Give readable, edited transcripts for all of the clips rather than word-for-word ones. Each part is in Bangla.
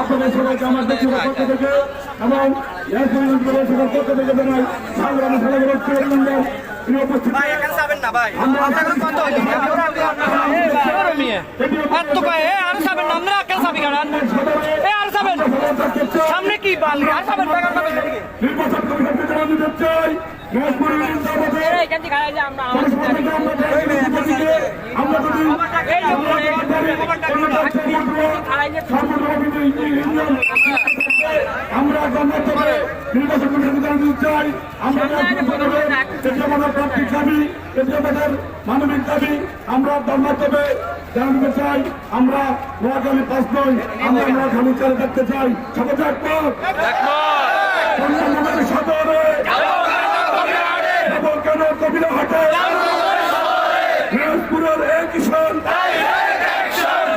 আপনাদের সবাইকে আমার ব্যক্তিগত পক্ষ থেকে এবং পক্ষ থেকে জানাই সংগ্রামী সভাপতি অভিনন্দন। সামনে কি নির্বাচন কমিশনকে জানাতে দিতে চাই আমরা গণতন্ত্রে নির্বাচন কমিশনকে জানাতে চাই আমরা আমাদের প্রাপ্তির দাবি আমাদের মানবিক দাবি আমরা গণতন্ত্রে জানাতে চাই। আমরা নোয়াখালী 5 নয় আমরা নোয়াখালী 4 দেখতে চাই। সবাই সদরে কেন কবিরা হাটে দিনাজপুরের এক কিষাণ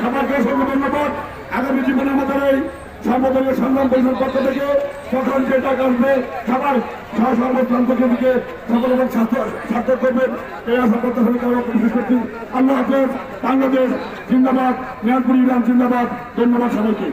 সবাইকে অসংখ্য ধন্যবাদ। আগামী জীবনে আমাদের এই সর্বদলীয় সংগ্রাম পরিষদ পক্ষ থেকে যখন যে টাকা আসবে সবার সর্বপ্রান্তকে দিকে সকল এবং স্বার্থ করবেন এই আশা করতে হবে। আল্লাহ হাফেজ। বাংলাদেশ জিন্দাবাদ। দিনাজপুর ইরান জিন্দাবাদ। ধন্যবাদ সবাইকে।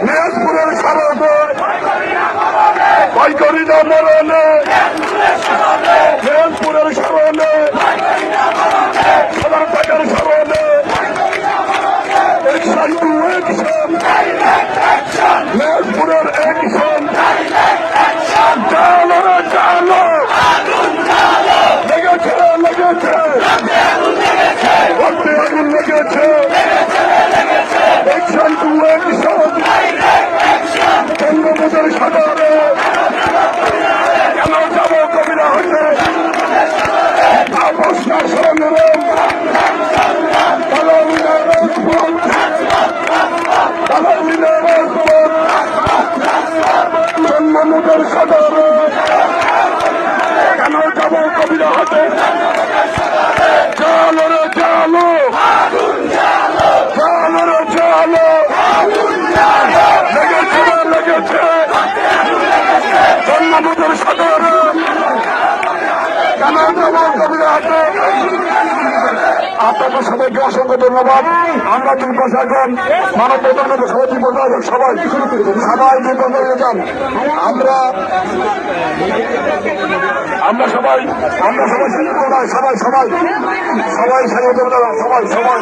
দিনাজপুরের স্মরণে পাইকারিরা মরণে দিনাজপুরের স্মরণে সবার টাকার স্মরণে অ্যাকশন টু অ্যাকশন দিনাজপুরের অ্যাকশন চালো রে চালো লেগেছে লেগেছে ভর্তি আগুন লেগেছে অ্যাকশন টু অ্যাকশন বঙ্গবন্ধুর সাগরে কেন যাব কবিরা হতে আপসটা সংগ্রাম বঙ্গবন্ধুর সাগরে কেন যাব কবিরা হতে চালো রে চালো চালো রে চালো লেগেছে লেগেছে বঙ্গবন্ধুর সাগরে কেন যাব কবিরা হতে। আপনাদের সবাইকে অসংখ্য ধন্যবাদ। আমরা দুই প্রশাসন মানব প্রধানমন্ত্রী সভাপতি প্রশাসন সবাই সবাই নির্বাচনে যান। আমরা সবাই সবাই সবাই সবাই স্বাগত সবাই সবাই